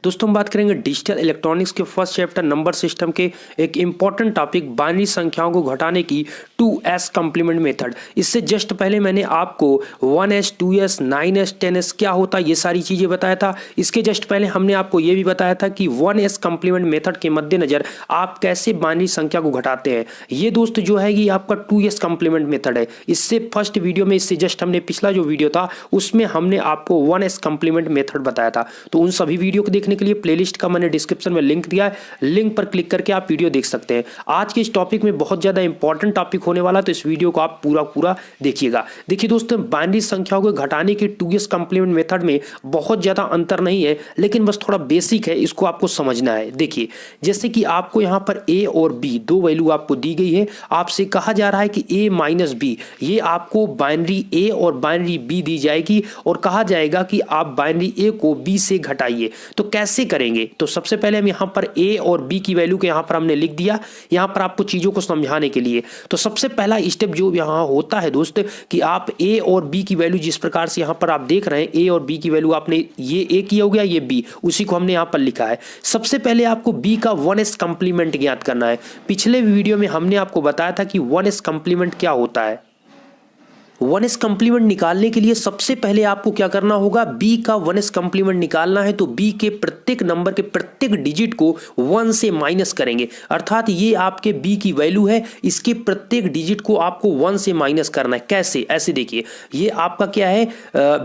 दोस्तों हम बात करेंगे डिजिटल इलेक्ट्रॉनिक्स के फर्स्ट चैप्टर नंबर सिस्टम के एक इंपॉर्टेंट टॉपिक बाइनरी संख्याओं को घटाने की 2s कॉम्प्लीमेंट मेथड। इससे जस्ट पहले मैंने आपको 1s 2s 9s 10s क्या होता है ये सारी चीजें बताया था। इसके जस्ट पहले हमने आपको ये भी बताया था कि 1s कॉम्प्लीमेंट मेथड के मद्देनजर आप कैसे बाइनरी संख्या को घटाते हैं। ये दोस्त जो है ये आपका 2s कॉम्प्लीमेंट मेथड है। इससे फर्स्ट वीडियो में इससे जस्ट हमने पिछला जो वीडियो था उसमें हमने आपको 1s कॉम्प्लीमेंट मेथड बताया था। तो उन सभी वीडियो को देखने के लिए प्लेलिस्ट का मैंने डिस्क्रिप्शन में लिंक दिया है, लिंक पर क्लिक करके आप वीडियो देख सकते हैं। आज के इस टॉपिक में बहुत ज्यादा इंपॉर्टेंट टॉपिक होने वाला है, तो इस वीडियो को आप पूरा देखिएगा। देखिए दोस्तों, बाइनरी संख्याओं को घटाने की 2s कॉम्प्लीमेंट मेथड में बहुत ज्यादा अंतर नहीं है, लेकिन बस थोड़ा बेसिक है, इसको आपको समझना है। देखिए जैसे कि आपको यहाँ पर a और b दो वैल्यू आपको दी गई है, आपसे कहा जा रहा है कि a माइनस बी, ये आपको बाइनरी a और बाइनरी b दी जाएगी और कहा जाएगा कि आप बाइनरी a को b से घटाइए। तो कैसे करेंगे? तो सबसे पहले हम यहाँ पर a और b की वैल्यू को यहाँ पर हमने लिख दिया, यहाँ पर आपको चीजों को समझाने के लिए। तो सबसे पहला स्टेप जो यहाँ होता है दोस्त कि आप a और b की वैल्यू जिस प्रकार से यहाँ पर आप देख रहे हैं, a और b की वैल्यू आपने ये a किया हो गया, ये b, उसी को हमने यहाँ पर लिखा है। सबसे पहले आपको b का 1s कॉम्प्लीमेंट ज्ञात करना है। पिछले वीडियो में हमने आपको बताया था कि 1s कॉम्प्लीमेंट क्या होता है। 1s कॉम्प्लीमेंट निकालने के लिए सबसे पहले आपको क्या करना होगा, b का 1s कॉम्प्लीमेंट निकालना है तो b के प्रत्येक नंबर के प्रत्येक डिजिट को 1 से माइनस करेंगे। अर्थात ये आपके b की वैल्यू है, इसके प्रत्येक डिजिट को आपको 1 से माइनस करना है। कैसे? ऐसे देखिए, ये आपका क्या है,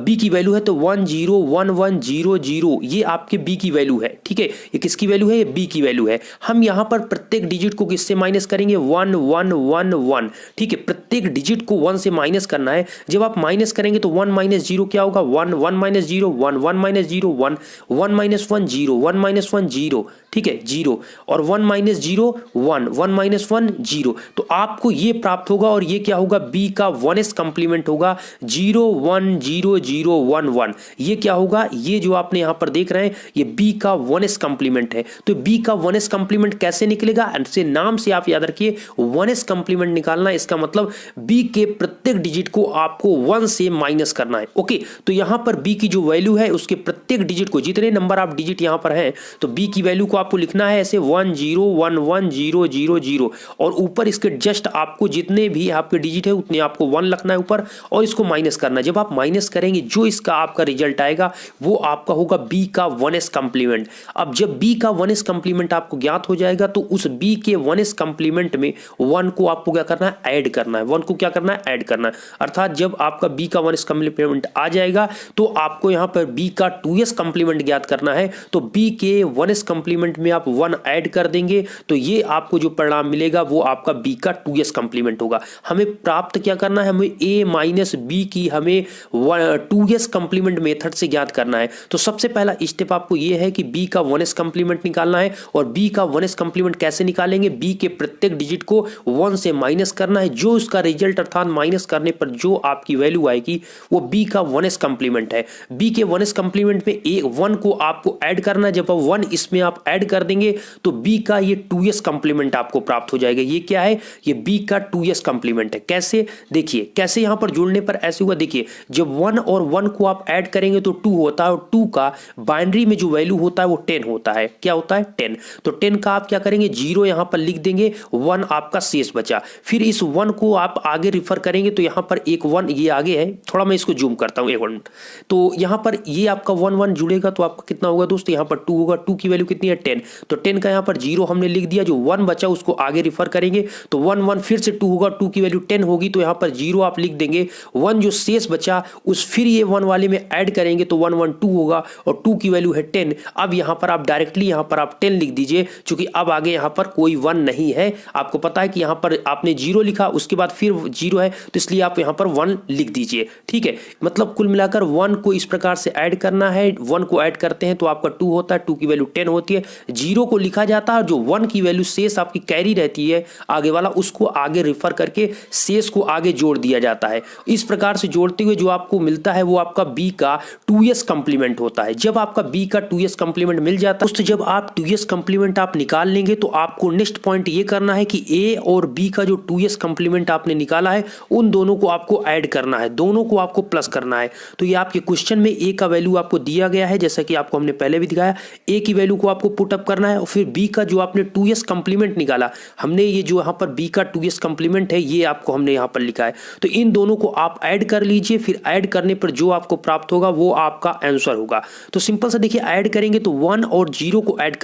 b की वैल्यू है तो 1 0 1 1 0 0, ये आपके b की वैल्यू है। ठीक है, ये किसकी वैल्यू है? ये b की वैल्यू है। हम यहाँ पर प्रत्येक डिजिट को किससे माइनस करेंगे? 1 1 1 1। ठीक है, प्रत्येक डिजिट को 1 से माइनस करना है। जब आप माइनस करेंगे तो 1 माइनस 0 क्या होगा? 1 1 माइनस 0 1 1 माइनस 0 1 1 माइनस 1 0 1 माइनस 1 0। ठीक है, 0 और 1 माइनस 0 1 1 माइनस 1 0। तो आपको ये प्राप्त होगा और ये क्या होगा? b का 1s कॉम्प्लीमेंट होगा 0 1 0 0 1 1। ये क्या होगा? ये जो आपने यहां पर देख रहे हैं ये b का 1s कॉम्प्लीमेंट है। तो b का 1s कॉम्प्लीमेंट कैसे निकलेगा? ऐसे नाम से आप याद रखिए, 1s कॉम्प्लीमेंट निकालना, इसका मतलब b के प्रत्येक डिजिट को आपको 1 से माइनस करना है। ओके, तो यहां पर b की जो वैल्यू है उसके प्रत्येक डिजिट को, जितने नंबर आप डिजिट यहां पर हैं, तो b की वैल्यू को आपको लिखना है ऐसे 1 0 1 1 0 0 0 और ऊपर इसके जस्ट आपको जितने भी आपके डिजिट है उतने आपको 1 लिखना है ऊपर और इसको माइनस करना है। जब आप माइनस करेंगे जो इसका आपका रिजल्ट आएगा वो आपका होगा b का 1s कॉम्प्लीमेंट। अब जब b का 1s कॉम्प्लीमेंट आपको ज्ञात हो जाएगा तो उस b के 1s कॉम्प्लीमेंट में 1 को आपको क्या करना है? ऐड करना है। 1 को क्या करना है? ऐड करना है। अर्थात जब आपका b का 1s कॉम्प्लीमेंट आ जाएगा तो आपको यहां पर b का 2s कॉम्प्लीमेंट ज्ञात करना है। तो b के 1s कॉम्प्लीमेंट में आप 1 ऐड कर देंगे तो ये आपको जो परिणाम मिलेगा वो आपका b का 2s कॉम्प्लीमेंट होगा। हमें प्राप्त क्या करना है? हमें a माइनस b की हमें 2s कॉम्प्लीमेंट मेथड से ज्ञात करना है। तो सबसे पहला स्टेप आपको ये है कि b का 1s कॉम्प्लीमेंट निकालना है। और b का 1s कॉम्प्लीमेंट कैसे निकालेंगे? b के प्रत्येक डिजिट को 1 से माइनस करना है, जो उसका रिजल्ट अर्थात माइनस करने पर जो आपकी वैल्यू आएगी वो b का 1s कॉम्प्लीमेंट है। b के 1s कॉम्प्लीमेंट में 1 को आपको ऐड करना है। जब 1 इसमें आप ऐड कर देंगे तो b का ये 2s कॉम्प्लीमेंट आपको प्राप्त हो जाएगा। ये क्या है? ये b का 2s कॉम्प्लीमेंट है। कैसे? देखिए कैसे यहां पर जोड़ने पर ऐसे होगा। देखिए जब 1 और 1 को आप ऐड करेंगे तो 2 होता है और 2 का बाइनरी में जो वैल्यू होता है वो 10 होता है। क्या होता है? 10। तो 10 का आप क्या करेंगे? 0 यहां पर लिख देंगे, 1 आपका शेष बचा। फिर इस 1 को आप आगे रिफर करेंगे तो यहां पर एक 1 ये आगे है, थोड़ा मैं इसको जूम करता हूं एक मिनट। तो यहां पर ये आपका 1 1 जुड़ेगा तो आपका कितना होगा दोस्तों? यहां पर 2 होगा। 2 की वैल्यू कितनी है? 10। तो 10 का यहां पर 0 हमने लिख दिया, जो 1 बचा उसको आगे रिफर करेंगे तो 1 1 फिर से 2 होगा। 2 की वैल्यू 10 होगी तो यहां पर 0 आप लिख देंगे। 1 जो शेष बचा उस फिर ये 1 वाले में ऐड करेंगे तो 1 1 2 होगा और 2 की वैल्यू है 10। अब यहां पर आप डायरेक्टली यहां पर आप 10 लिख दीजिए, क्योंकि अब आगे यहां पर कोई 1 नहीं है। आपको पता है कि यहां पर आपने 0 लिखा, उसके बाद फिर 0 है तो इसलिए आप यहां पर 1 लिख दीजिए। ठीक है, मतलब कुल मिलाकर 1 को इस प्रकार से ऐड करना है। 1 को ऐड करते हैं तो आपका 2 होता है, 2 की वैल्यू 10 होती है। 0 को लिखा जाता है, जो 1 की वैल्यू शेष आपकी कैरी रहती है आगे वाला, उसको आगे रिफर करके शेष को आगे जोड़ दिया जाता है। इस प्रकार से जोड़ते हुए जो आपको मिलता है वो आपका b का 2s कॉम्प्लीमेंट होता है। जब आपका b का 2s कॉम्प्लीमेंट मिल जाता है दोस्तों, जब आप 2s कॉम्प्लीमेंट आप निकाल लेंगे तो आपको नेक्स्ट पॉइंट ये करना है कि a और b का जो 2s कॉम्प्लीमेंट आपने निकाला है उन दोनों को आपको ऐड करना है, दोनों को आपको प्लस करना है। तो ये आपके क्वेश्चन में ए का वैल्यू आपको दिया गया है, जैसा कि आपको हमने पहले भी दिखाया। ए की वैल्यू को आपको पुट अप करना है और फिर बी का जो आपने 2s कंप्लीमेंट निकाला, हमने ये जो यहाँ पर बी का 2s कंप्लीमेंट है ये आपको हमने यहाँ पर लिखा है। तो इन दोनों को आप ऐड कर लीजिए, फिर ऐड करने पर जो आपको प्राप्त होगा वो आपका आंसर होगा। तो सिंपल सा देखिए, ऐड करेंगे तो 1 और 0 को ऐड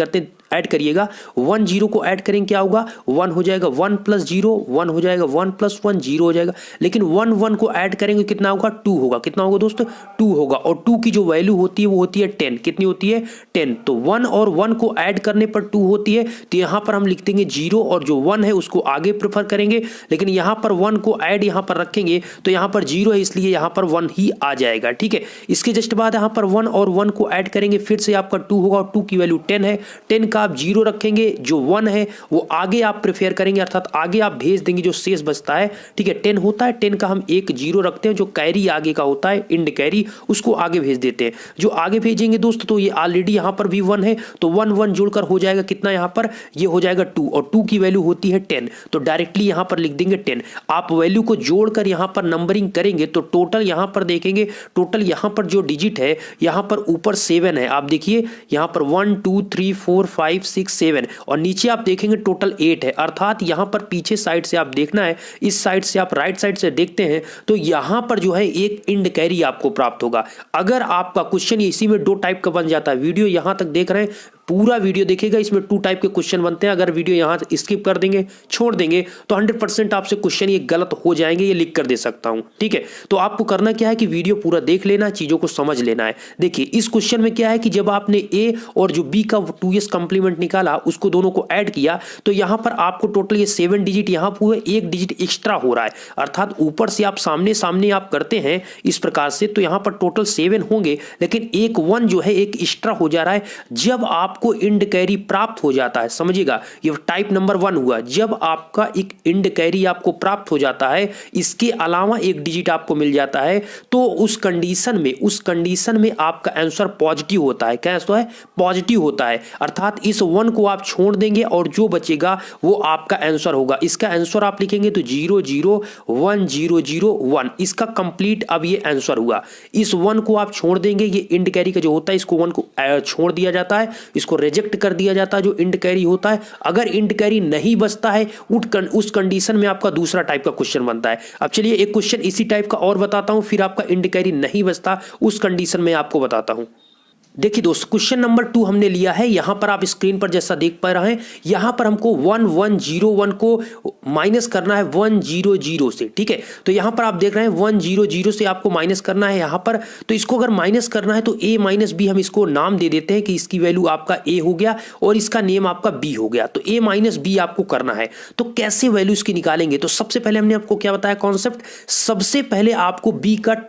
करिएगा। 1 0 को ऐड करेंगे क्या होगा, 1 हो जाएगा, 1 प्लस 0 1 हो जाएगा, 1 प्लस 1 0 हो जाएगा। लेकिन 1 1 को ऐड करेंगे कितना होगा, 2 होगा। कितना होगा दोस्तों, 2 होगा। और 2 की जो वैल्यू होती है वो होती है 10। कितनी होती है, 10। तो 1 और 1 को ऐड करने पर 2 होती है। तो यहां पर हम लिख देंगे 0 और जो 1 है उसको आगे प्रेफर करेंगे। लेकिन यहां पर 1 को ऐड यहां पर रखेंगे तो यहां पर 0 है, इसलिए यहां पर 1 ही आ जाएगा। ठीक है, इसके जस्ट बाद यहां पर 1 और 1 को ऐड करेंगे, फिर से आपका 2 होगा और 2 की वैल्यू 10 है। 10 का आप 0 रखेंगे, जो 1 है वो आगे आप प्रेफर करेंगे, अर्थात आगे आप भेज देंगे जो शेष बचता है। ठीक है, 10 होता है, 10 का हम एक 0 रखते हैं, जो कैरी आगे का होता है, इंड कैरी, उसको आगे भेज देते हैं। जो आगे भेजेंगे दोस्तों, तो ये ऑलरेडी यहां पर भी 1 है, तो 1 1 जोड़कर हो जाएगा कितना, यहां पर ये हो जाएगा 2 और 2 की वैल्यू होती है 10। तो डायरेक्टली यहां पर लिख देंगे 10। आप वैल्यू को जोड़कर यहां पर नंबरिंग करेंगे तो टोटल यहां पर देखेंगे, टोटल यहां पर जो डिजिट है यहां पर ऊपर 7 है। आप देखिए यहां पर 1 2 3 4 5 6 7 और नीचे आप देखेंगे टोटल 8 है। अर्थात यहां पर पीछे साइड से आप देखना है, इस साइड से आप राइट साइड से देखते हैं तो यहां पर जो है एक इंड कैरी आपको प्राप्त होगा। अगर आपका क्वेश्चन इसी में 2 टाइप का बन जाता है, वीडियो यहां तक देख रहे हैं, पूरा वीडियो देखिएगा, इसमें 2 टाइप के क्वेश्चन बनते हैं। अगर वीडियो यहां स्किप कर देंगे, छोड़ देंगे, तो 100% आपसे क्वेश्चन ये गलत हो जाएंगे, ये लिख कर दे सकता हूं। ठीक है, तो आपको करना क्या है कि वीडियो पूरा देख लेना, चीजों को समझ लेना है। देखिए इस क्वेश्चन में क्या है कि जब आपने ए और जो बी का 2s कंप्लीमेंट निकाला, उसको दोनों को ऐड किया, तो यहां पर आपको टोटल ये 7 डिजिट, यहां पूरे 1 डिजिट एक्स्ट्रा हो रहा है। अर्थात ऊपर से आप सामने सामने आप करते हैं इस प्रकार से, तो यहां पर टोटल 7 होंगे, लेकिन एक 1 जो है एक एक्स्ट्रा हो जा रहा है। जब आपको इंड कैरी प्राप्त हो जाता है, समझिएगा ये टाइप नंबर 1 हुआ, जब आपका एक इंड कैरी आपको प्राप्त हो जाता है, इसके अलावा एक डिजिट आपको मिल जाता है, तो उस कंडीशन में आपका आंसर पॉजिटिव होता है। क्या है, पॉजिटिव होता है। अर्थात इस 1 को आप छोड़ देंगे और जो बचेगा वो आपका आंसर होगा। इसका आंसर आप लिखेंगे तो 0 0 1 0 0 1, इसका कंप्लीट अब ये आंसर हुआ। इस 1 को आप छोड़ देंगे, ये इंड कैरी का जो होता है, इसको 1 को छोड़ दिया जाता है, इसको रिजेक्ट कर दिया जाता है जो इंड कैरी होता है। अगर इंड कैरी नहीं बचता है, उस कंडीशन में आपका दूसरा टाइप का क्वेश्चन बनता है। अब चलिए एक क्वेश्चन इसी टाइप का और बताता हूं, फिर आपका इंड कैरी नहीं बचता उस कंडीशन में आपको बताता हूं। देखिए दोस्त, क्वेश्चन नंबर 2 हमने लिया है। यहां पर आप स्क्रीन पर जैसा देख पा रहे हैं, यहां पर हमको 1 1 0 1 को माइनस करना है 1 0 0 से। ठीक है, तो यहां पर आप देख रहे हैं 1 0 0 से आपको माइनस करना है यहां पर। तो इसको अगर माइनस करना है तो a माइनस बी, हम इसको नाम दे देते हैं कि इसकी वैल्यू आपका a हो गया और इसका नेम आपका b हो गया। तो a माइनस बी आपको करना है। तो कैसे वैल्यू इसकी निकालेंगे, तो सबसे पहले हमने आपको क्या बताया कॉन्सेप्ट, सबसे पहले आपको b का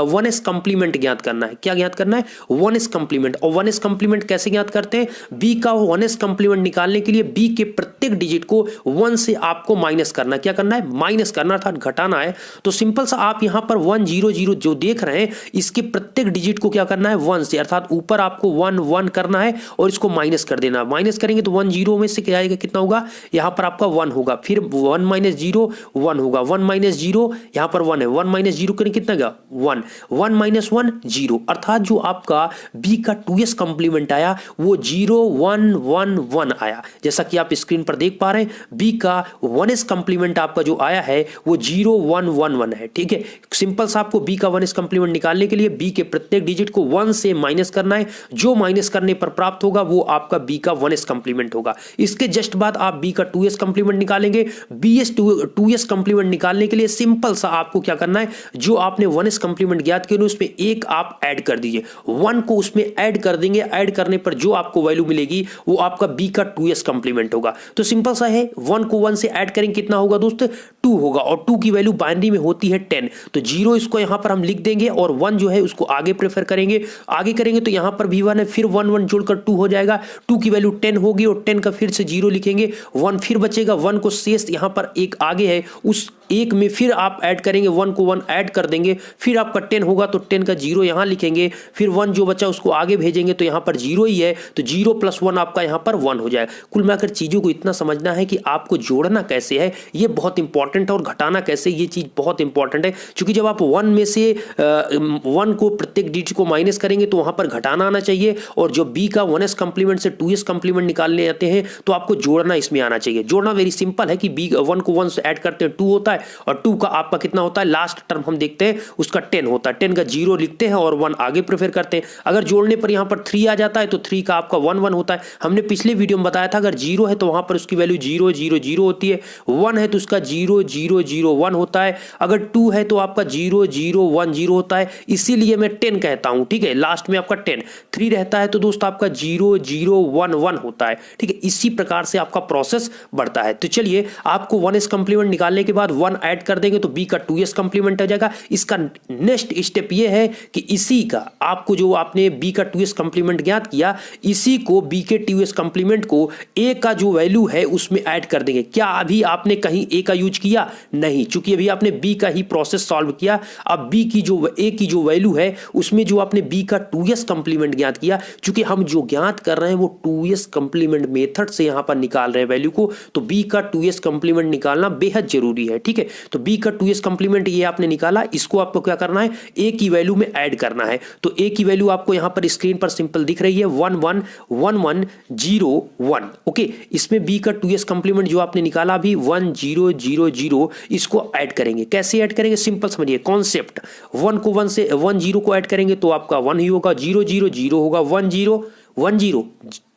1s कंप्लीमेंट ज्ञात करना है। क्या ज्ञात करना है, 1s कंप्लीमेंट। और 1s कंप्लीमेंट कैसे ज्ञात करते हैं, b का 1s कंप्लीमेंट निकालने के लिए b के प्रत्येक डिजिट को 1 से आपको माइनस करना। क्या करना है, माइनस करना, अर्थात घटाना है। तो सिंपल सा आप यहां पर 1 0 0 जो देख रहे हैं, इसके प्रत्येक डिजिट को क्या करना है 1 से, अर्थात ऊपर आपको 1 1 करना है और इसको माइनस कर देना। माइनस करेंगे तो 1 0 में से क्या आएगा, कितना होगा, यहां पर आपका 1 होगा, फिर 1 माइनस 0 1 होगा, 1 माइनस 0 यहां पर 1 है, 1 माइनस 0 करें कितना गया 1, 1 माइनस 1 0, अर्थात जो आपका b का 2s कंप्लीमेंट आया वो 0 1 1 1 आया। जैसा कि आप स्क्रीन पर देख पा रहे हैं, b का 1s कंप्लीमेंट आपका जो आया है वो 0 1 1 1 है। ठीक है, सिंपल सा आपको b का 1s कंप्लीमेंट निकालने के लिए b के प्रत्येक डिजिट को 1 से माइनस करना है। जो माइनस करने पर प्राप्त होगा वो आपका b का 1s कंप्लीमेंट होगा। इसके जस्ट बाद आप b का 2s कंप्लीमेंट निकालेंगे। 2s कंप्लीमेंट निकालने के लिए सिंपल सा आपको क्या करना है, जो आपने 1s कंप्लीमेंट ज्ञात किया उसमें एक आप ऐड कर दीजिए, 1 को उसमें ऐड कर देंगे। ऐड करने पर जो आपको वैल्यू मिलेगी वो आपका b का 2s कंप्लीमेंट होगा। तो सिंपल सा है, 1 को 1 से ऐड करेंगे कितना होगा दोस्त, 2 होगा, और 2 की वैल्यू बाइनरी में होती है 10। तो 0 इसको यहां पर हम लिख देंगे और 1 जो है उसको आगे प्रेफर करेंगे। आगे करेंगे तो यहां पर भी 1 है, फिर 1 1 जोड़कर 2 हो जाएगा, 2 की वैल्यू 10 होगी और 10 का फिर से 0 लिखेंगे, 1 फिर बचेगा, 1 को शेष यहां पर एक आगे है, उस एक में फिर आप ऐड करेंगे, 1 को 1 ऐड कर देंगे, फिर आपका 10 होगा तो 10 का 0 यहां लिखेंगे, फिर 1 जो बचा उसको आगे भेजेंगे तो यहां पर 0 ही है, तो 0 + 1 आपका यहां पर 1 हो जाएगा। कुल मिलाकर चीजों को इतना समझना है कि आपको जोड़ना कैसे है, ये बहुत इंपॉर्टेंट इंपॉर्टेंट है और घटाना कैसे ये चीज बहुत इंपॉर्टेंट है, क्योंकि जब आप 1 में से 1 को प्रत्येक डिजिट को माइनस करेंगे तो वहां पर घटाना आना चाहिए, और जो बी का 1s कंप्लीमेंट से 2s कंप्लीमेंट निकालने आते हैं तो आपको जोड़ना इसमें आना चाहिए। जोड़ना वेरी सिंपल है कि बी 1 को 1 से ऐड करते हैं 2 होता है, और 2 का आपका कितना होता है, लास्ट टर्म हम देखते हैं उसका 10 होता है, 10 का 0 लिखते हैं और 1 आगे प्रेफर करते हैं। अगर जोड़ने पर यहां पर 3 आ जाता है तो 3 का आपका 1 1 होता है। हमने पिछले वीडियो में बताया था अगर 0 है तो वहां पर उसकी वैल्यू 0 0 0 होती है, 1 है तो उसका 0 0 0 1 होता है, अगर 2 है तो आपका 0 0 1 0 होता है, इसीलिए मैं 10 कहता हूं, ठीक है, लास्ट में आपका 10। 3 रहता है तो दोस्त आपका 0 0 1 1 होता है, ठीक है। इसी प्रकार से आपका प्रोसेस बढ़ता है। तो चलिए आपको 1s कंप्लीमेंट निकालने के बाद 1 ऐड कर देंगे तो b का 2s कंप्लीमेंट आ जाएगा। इसका नेक्स्ट स्टेप ये है कि इसी का आपको जो आपने b का 2s कंप्लीमेंट ज्ञात किया, इसी को b के 2s कंप्लीमेंट को a का जो वैल्यू है उसमें ऐड कर देंगे। क्या अभी आपने कहीं a का यूज किया? नहीं, चूंकि अभी आपने b का ही प्रोसेस सॉल्व किया। अब b की जो a की जो वैल्यू है उसमें जो आपने b का 2s कंप्लीमेंट ज्ञात किया, चूंकि हम जो ज्ञात कर रहे हैं वो 2s कंप्लीमेंट मेथड से यहां पर निकाल रहे हैं वैल्यू को, तो b का 2s कंप्लीमेंट निकालना बेहद जरूरी है, ठीक है। तो b का 2s कंप्लीमेंट ये आपने निकाला, इसको आपको क्या करना है, a की वैल्यू में ऐड करना है। तो a की वैल्यू आपको यहां पर स्क्रीन पर सिंपल दिख रही है 1 1 1 1 0 1, ओके। इसमें b का 2s कंप्लीमेंट जो आपने निकाला अभी 1 0 0 0, इसको ऐड करेंगे। कैसे ऐड करेंगे, सिंपल समझिए कॉन्सेप्ट। 1 को 1 से 1 0 को ऐड करेंगे तो आपका 1 ही होगा, 0 0 0 होगा, 1 0 1 0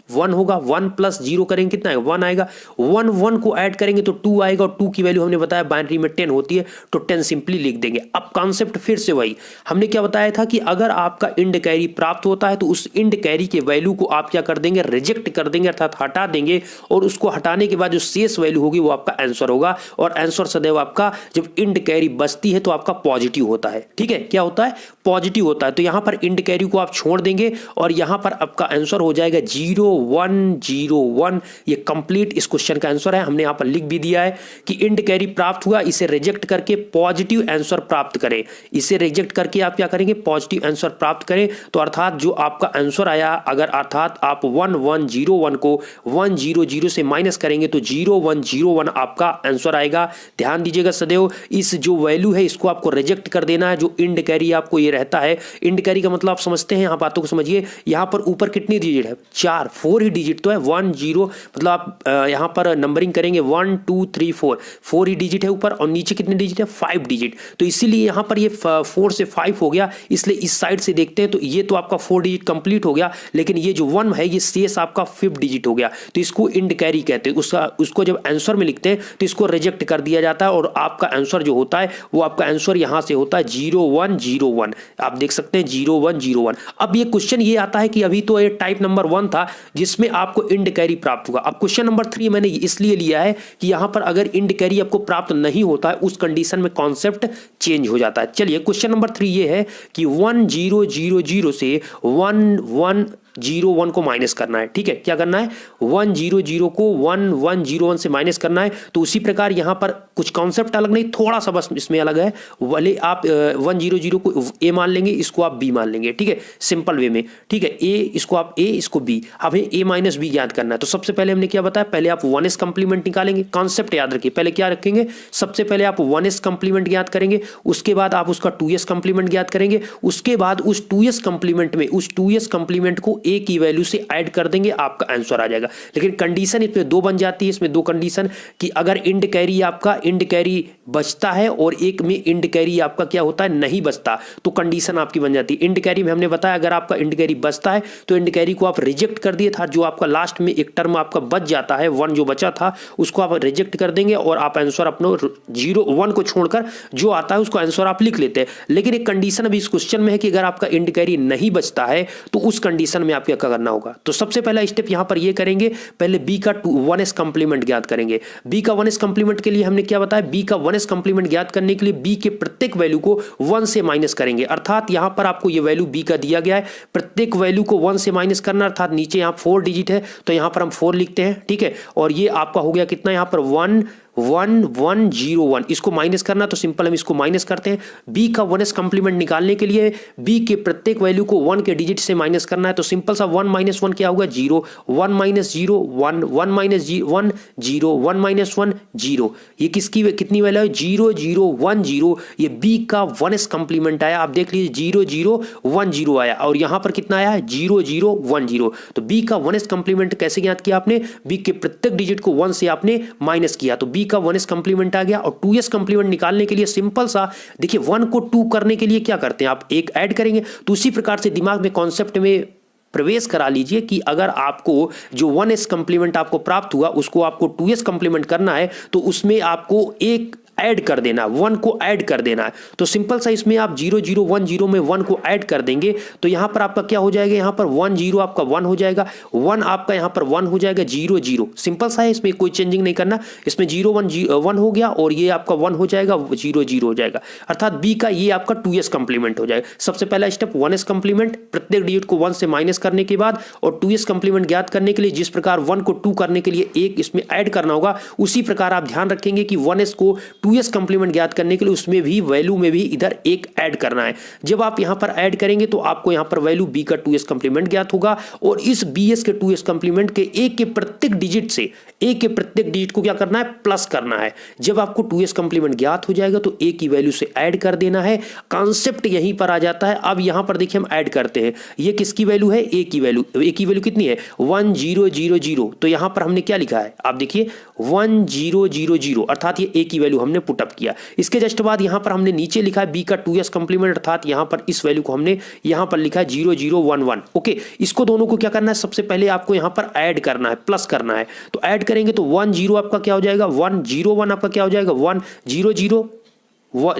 1 होगा, 1 प्लस 0 करेंगे कितना आएगा, 1 आएगा। 1 1 को ऐड करेंगे तो 2 आएगा, और 2 की वैल्यू हमने बताया बाइनरी में 10 होती है, तो 10 सिंपली लिख देंगे। अब कॉन्सेप्ट फिर से वही हमने क्या बताया था कि अगर आपका इंड कैरी प्राप्त होता है तो उस इंड कैरी के वैल्यू को आप क्या कर देंगे, रिजेक्ट कर देंगे, अर्थात हटा देंगे, और उसको हटाने के बाद जो शेष वैल्यू होगी वो आपका आंसर होगा। और आंसर सदैव आपका जब इंड कैरी बचती है तो आपका पॉजिटिव होता है, ठीक है। क्या होता है, पॉजिटिव होता है। तो यहां पर इंड कैरी को आप छोड़ देंगे और यहां पर आपका आंसर हो जाएगा 0 1 0 1। ये कंप्लीट इस क्वेश्चन का आंसर है। हमने यहां पर लिख भी दिया है कि इंड कैरी प्राप्त हुआ, इसे रिजेक्ट करके पॉजिटिव आंसर प्राप्त करें। इसे रिजेक्ट करके आप क्या करेंगे, पॉजिटिव आंसर प्राप्त करें। तो अर्थात जो आपका आंसर आया, अगर अर्थात आप 1 1 0 1 को 1 0 0 से माइनस करेंगे तो 0 1 0 1 आपका आंसर आएगा। ध्यान दीजिएगा सदैव इस जो वैल्यू है इसको आपको रिजेक्ट कर देना है। जो इंड कैरी आपको ये रहता है, इंड कैरी का मतलब आप समझते हैं, यहां बातों को समझिए। यहां पर ऊपर कितनी डिजिट है, 4 4 ही डिजिट तो है, 1 0, मतलब आप यहां पर नंबरिंग करेंगे 1 2 3 4, 4 ही डिजिट है ऊपर, और नीचे कितने डिजिट है, 5 डिजिट। तो इसीलिए यहां पर ये 4 से 5 हो गया, इसलिए इस साइड से देखते हैं तो ये तो आपका 4 डिजिट कंप्लीट हो गया, लेकिन ये जो 1 है ये शेष आपका 5 डिजिट हो गया। तो इसको इंड कैरी कहते हैं। उसको जब आंसर में लिखते हैं तो इसको रिजेक्ट कर दिया जाता है, और आपका आंसर जो होता है वो आपका आंसर यहां से होता है 0 1 0 1। आप देख सकते हैं 0 1 0 1। अब ये क्वेश्चन ये आता है कि अभी तो ये टाइप नंबर 1 था जिसमें आपको इंड कैरी प्राप्त हुआ। अब क्वेश्चन नंबर 3 मैंने इसलिए लिया है कि यहां पर अगर इंड कैरी आपको प्राप्त नहीं होता है उस कंडीशन में कॉन्सेप्ट चेंज हो जाता है। चलिए क्वेश्चन नंबर 3 ये है कि 1 0 0 0 से 1 1 0 1 को माइनस करना है, ठीक है। क्या करना है, 1 0 0 को 1 1 0 1 से माइनस करना है। तो उसी प्रकार यहां पर कुछ कॉन्सेप्ट अलग नहीं, थोड़ा सा बस इसमें अलग है। वाले आप 1 0 0 को a मान लेंगे, इसको आप b मान लेंगे, ठीक है, सिंपल वे में, ठीक है। a इसको आप a, इसको b, हमें a माइनस b ज्ञात करना है। तो सबसे पहले हमने क्या बताया, पहले आप 1s कंप्लीमेंट निकालेंगे। कॉन्सेप्ट याद रखिए, पहले क्या रखेंगे, सबसे पहले आप 1s कंप्लीमेंट ज्ञात करेंगे, उसके बाद आप उसका 2s कंप्लीमेंट ज्ञात करेंगे, उसके बाद उस 2s कंप्लीमेंट में उस 2s कंप्लीमेंट को a की वैल्यू से ऐड कर देंगे, आपका आंसर आ जाएगा। लेकिन कंडीशन इसमें 2 बन जाती है, इसमें 2 कंडीशन कि अगर इंड कैरी आपका इंड कैरी बचता है और एक में इंड कैरी आपका क्या होता है, नहीं बचता, तो कंडीशन आपकी बन जाती है। इंड कैरी में हमने बताया अगर आपका इंड कैरी बचता है तो इंड कैरी को आप रिजेक्ट कर दिए था, जो आपका लास्ट में एक टर्म आपका बच जाता है 1 जो बचा था उसको आप रिजेक्ट कर देंगे, और आप आंसर अपना 0 1 को छोड़कर जो आता है उसको आंसर आप लिख लेते हैं। लेकिन एक कंडीशन अभी इस क्वेश्चन में है कि अगर आपका इंड कैरी नहीं बचता है तो उस कंडीशन में आप क्या करना होगा। तो सबसे पहला स्टेप यहां पर ये करेंगे, पहले b का 1s कंप्लीमेंट ज्ञात करेंगे। b का 1s कंप्लीमेंट के लिए हमने क्या बताया, b का 1s कंप्लीमेंट ज्ञात करने के लिए b के प्रत्येक वैल्यू को 1 से माइनस करेंगे। अर्थात यहां पर आपको ये वैल्यू b का दिया गया है, प्रत्येक वैल्यू को 1 से माइनस करना, अर्थात नीचे यहां 4 डिजिट है तो यहां पर हम 4 लिखते हैं, ठीक है। और ये आपका हो गया कितना, यहां पर 1 1101, इसको माइनस करना तो सिंपल हम इसको माइनस करते हैं। बी का 1s कंप्लीमेंट निकालने के लिए बी के प्रत्येक वैल्यू को 1 के डिजिट से माइनस करना है, तो सिंपल सा 1 - 1 क्या होगा 0, 1 - 0 1, 1 - 1 0, 1 - 1 0। ये किसकी कितनी वैल्यू है 0 0 1 0। ये बी का 1s कंप्लीमेंट आया, आप देख लीजिए 0 0 1 0 आया, और यहां पर कितना आया है 0 0 1 0। तो बी का 1s कंप्लीमेंट कैसे ज्ञात किया आपने, बी के प्रत्येक डिजिट को 1 से आपने माइनस किया, तो बी का 1s कंप्लीमेंट आ गया। और 2s कंप्लीमेंट निकालने के लिए सिंपल सा देखिए 1 को 2 करने के लिए क्या करते हैं आप, एक ऐड करेंगे, तो उसी प्रकार से दिमाग में कॉन्सेप्ट में प्रवेश करा लीजिए कि अगर आपको जो 1s कंप्लीमेंट आपको प्राप्त हुआ उसको आपको 2s कंप्लीमेंट करना है, तो उसमें आपको एक ऐड कर देना, 1 को ऐड कर देना है। तो सिंपल सा इसमें आप 0 0 1 0 में 1 को ऐड कर देंगे, तो यहां पर आपका क्या हो जाएगा, यहां पर 1 0 आपका 1 हो जाएगा, 1 आपका यहां पर 1 हो जाएगा, 0 0। सिंपल सा है, इसमें कोई चेंजिंग नहीं करना, इसमें 0 1 हो गया और ये आपका 1 हो जाएगा, 0 0 हो जाएगा, अर्थात बी का ये आपका 2s कंप्लीमेंट हो जाएगा। सबसे पहला स्टेप 1s कंप्लीमेंट, प्रत्येक डिजिट को 1 से माइनस करने के बाद, और 2s कंप्लीमेंट ज्ञात करने के लिए जिस प्रकार 1 को 2 करने के लिए एक इसमें ऐड करना होगा, उसी प्रकार आप ध्यान रखेंगे कि 1s को 2s कंप्लीमेंट ज्ञात करने के लिए उसमें भी वैल्यू में भी इधर एक ऐड करना है। जब आप यहां पर ऐड करेंगे तो आपको यहां पर वैल्यू बी का 2s कंप्लीमेंट ज्ञात होगा, और इस bs के 2s कंप्लीमेंट के एक के प्रत्येक डिजिट से ए के प्रत्येक डिजिट को क्या करना है, प्लस करना है। जब आपको 2s कंप्लीमेंट ज्ञात हो जाएगा तो ए की वैल्यू से ऐड कर देना है, कॉन्सेप्ट यहीं पर आ जाता है। अब यहां पर देखिए हम ऐड करते हैं, ये किसकी वैल्यू है, ए की वैल्यू, ए की वैल्यू कितनी है 1 0 0 0, तो यहां पर हमने क्या लिखा है आप देखिए 1 0 0 0, अर्थात ये ए की वैल्यू हमने पुटअप किया। इसके जस्ट बाद यहां पर हमने नीचे लिखा है बी का 2s कंप्लीमेंट, अर्थात यहां पर इस वैल्यू को हमने यहां पर लिखा है 0 0 1 1। ओके, इसको दोनों को क्या करना है, सबसे पहले आपको यहां पर ऐड करना है, प्लस करना है। तो ऐड करेंगे तो 1 0 आपका क्या हो जाएगा, 1 0 1 आपका क्या हो जाएगा 1 0 0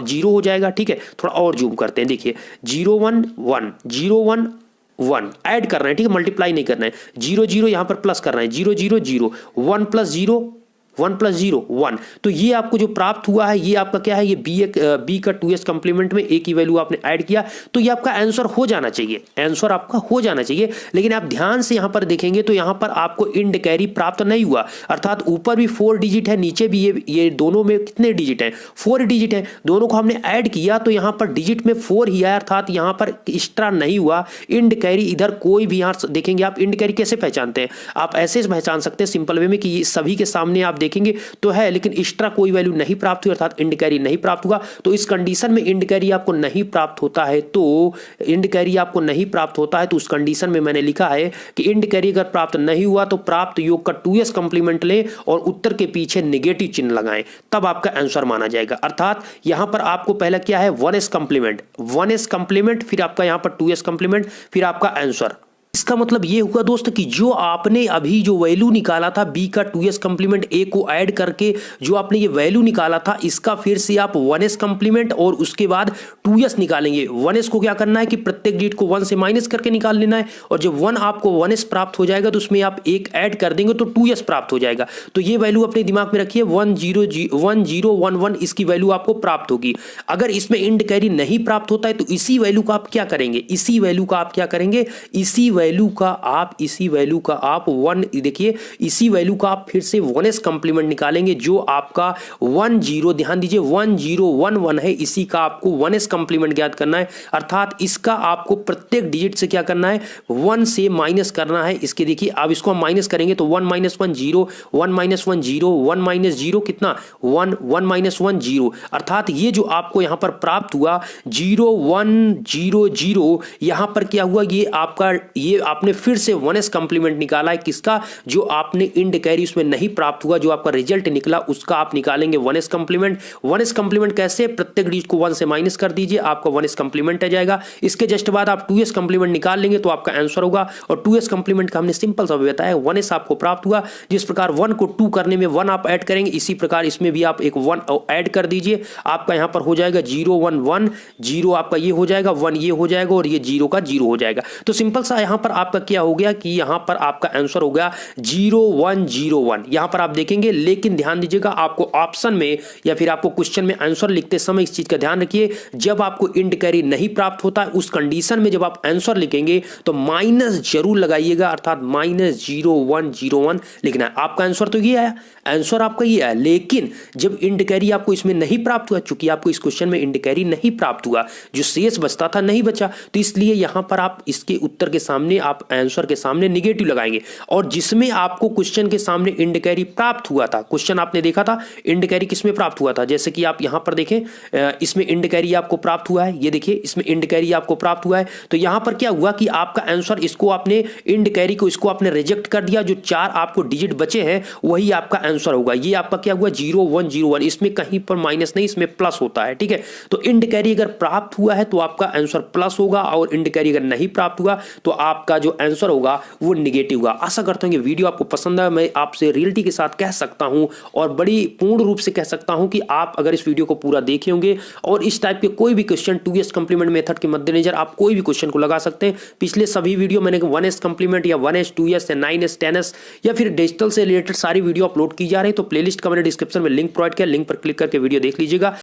0 हो जाएगा। ठीक है, थोड़ा और जूम करते हैं, देखिए 0 1 1 0 1 1 ऐड करना है, ठीक है, मल्टीप्लाई नहीं करना है, 0 0 यहां पर प्लस करना है, 0 0 0 1 + 0 1 + 0 1। तो ये आपको जो प्राप्त हुआ है ये आपका क्या है, ये बी का 2s कंप्लीमेंट में ए की वैल्यू आपने ऐड किया, तो ये आपका आंसर हो जाना चाहिए, आंसर आपका हो जाना चाहिए। लेकिन आप ध्यान से यहां पर देखेंगे तो यहां पर आपको इंड कैरी प्राप्त नहीं हुआ, अर्थात ऊपर भी 4 डिजिट है, नीचे भी ये दोनों में कितने डिजिट हैं 4 डिजिट है, दोनों को हमने ऐड किया तो यहां पर डिजिट में 4 ही आया, अर्थात यहां पर एक्स्ट्रा नहीं हुआ इंड कैरी। इधर कोई भी यहां देखेंगे आप इंड कैरी कैसे पहचानते हैं, आप ऐसे पहचान सकते हैं सिंपल वे में कि ये सभी के सामने आप देखेंगे तो है, लेकिन एक्स्ट्रा कोई वैल्यू नहीं प्राप्त हुई, अर्थात इंड कैरी नहीं प्राप्त हुआ। तो इस कंडीशन में इंड कैरी आपको नहीं प्राप्त होता है, तो इंड कैरी आपको नहीं प्राप्त होता है, तो उस कंडीशन में मैंने लिखा है कि इंड कैरी अगर प्राप्त नहीं हुआ तो प्राप्त योग का 2s कंप्लीमेंट लें और उत्तर के पीछे नेगेटिव चिन्ह लगाएं, तब आपका आंसर माना जाएगा। अर्थात यहां पर आपको पहला क्या है 1s कंप्लीमेंट, 1s कंप्लीमेंट, फिर आपका यहां पर 2s कंप्लीमेंट, फिर आपका आंसर। इसका मतलब ये हुआ दोस्तों कि जो आपने अभी जो वैल्यू निकाला था बी का 2s कंप्लीमेंट ए को ऐड करके जो आपने ये वैल्यू निकाला था, इसका फिर से आप 1s कंप्लीमेंट और उसके बाद 2s निकालेंगे। 1s को क्या करना है कि प्रत्येक डिजिट को 1 से माइनस करके निकाल लेना है, और जब 1 आपको 1s प्राप्त हो जाएगा तो उसमें आप एक ऐड कर देंगे तो 2s प्राप्त हो जाएगा। तो ये वैल्यू अपने दिमाग में रखिए 1 0 1 1 इसकी वैल्यू आपको प्राप्त होगी। अगर इसमें इंड कैरी नहीं प्राप्त होता है तो इसी वैल्यू का आप क्या करेंगे, इसी वैल्यू का आप क्या करेंगे, इसी वैल्यू का आप 1 देखिए, इसी वैल्यू का आप फिर से 1s कंप्लीमेंट निकालेंगे, जो आपका 1 0 ध्यान दीजिए 1 0 1 1 है, इसी का आपको 1s कंप्लीमेंट ज्ञात करना है, अर्थात इसका आपको प्रत्येक डिजिट से क्या करना है 1 से माइनस करना है। इसके देखिए अब इसको हम माइनस करेंगे तो 1 - 1 0 1 - 1 0 1 - 0 कितना 1 1 - 1 0, अर्थात ये जो आपको यहां पर प्राप्त हुआ 0 1 0 0, यहां पर क्या हुआ, ये आपका ये आपने फिर से 1s कंप्लीमेंट निकाला है, किसका, जो आपने इंड कैरी उसमें नहीं प्राप्त हुआ, जो आपका रिजल्ट निकला उसका आप निकालेंगे 1s कंप्लीमेंट। 1s कंप्लीमेंट कैसे, प्रत्येक डिजिट को 1 से माइनस कर दीजिए, आपका 1s कंप्लीमेंट आ जाएगा। इसके जस्ट बाद आप 2s कंप्लीमेंट निकाल लेंगे तो आपका आंसर होगा, और 2s कंप्लीमेंट का हमने सिंपल सा बताया 1s आपको प्राप्त हुआ। जिस प्रकार 1 को 2 करने में 1 आप ऐड करेंगे, इसी प्रकार इसमें भी आप एक 1 ऐड कर दीजिए, आपका यहां पर हो जाएगा 0 1 1 0, आपका ये हो जाएगा 1 ये हो जाएगा और ये 0 का 0 हो जाएगा। तो सिंपल सा यहां पर आपका क्या हो गया कि यहां पर आपका आंसर हो गया 0101। यहां पर आप देखेंगे, लेकिन ध्यान दीजिएगा आपको ऑप्शन में या फिर आपको क्वेश्चन में आंसर लिखते समय इस चीज का ध्यान रखिए, जब आपको इंड कैरी नहीं प्राप्त होता है उस कंडीशन में जब आप आंसर लिखेंगे तो माइनस जरूर लगाइएगा, अर्थात -0101 लिखना है। आपका आंसर तो ये आया, आंसर आपका ये आया, लेकिन जब इंड कैरी आपको इसमें नहीं प्राप्त हुआ, चूंकि आपको इस क्वेश्चन में इंड कैरी नहीं प्राप्त हुआ, जो शेष बचता था नहीं बचा, तो इसलिए यहां पर आप इसके उत्तर के सामने, आप आंसर के सामने निगेटिव लगाएंगे। और जिसमें आपको क्वेश्चन के सामने इंड कैरी प्राप्त हुआ था, क्वेश्चन आपने देखा था इंड कैरी किसमें प्राप्त हुआ था, जैसे कि आप यहां पर देखें, इसमें इंड कैरी आपको प्राप्त हुआ है, ये देखिए इसमें इंड कैरी आपको प्राप्त हुआ है। तो यहां पर क्या हुआ कि आपका आंसर, इसको आपने इंड कैरी को, इसको आपने रिजेक्ट कर दिया, जो 4 आपको डिजिट बचे हैं वही आपका आंसर होगा। ये आपका क्या हुआ 0101, इसमें कहीं पर माइनस नहीं, इसमें प्लस होता है, ठीक है। तो इंड कैरी अगर प्राप्त हुआ है तो आपका आंसर प्लस होगा, और इंड कैरी अगर नहीं प्राप्त हुआ तो आपका जो आंसर होगा वो निगेटिव होगा। आशा करता हूं कि वीडियो आपको पसंद आया। मैं आपसे रियलिटी के साथ कह सकता हूं और बड़ी पूर्ण रूप से कह सकता हूं कि आप अगर इस वीडियो को पूरा देखे होंगे और इस टाइप के कोई भी क्वेश्चन 2s कंप्लीमेंट मेथड के मद्देनजर आप कोई भी क्वेश्चन को लगा सकते हैं। पिछले सभी वीडियो मैंने 1s कंप्लीमेंट या 1s 2s या 9s 10s या फिर डिजिटल से रिलेटेड सारी वीडियो अपलोड की जा रही है, तो प्लेलिस्ट का मैंने डिस्क्रिप्शन में लिंक प्रोवाइड किया, लिंक पर क्लिक करके वीडियो देख लीजिएगा।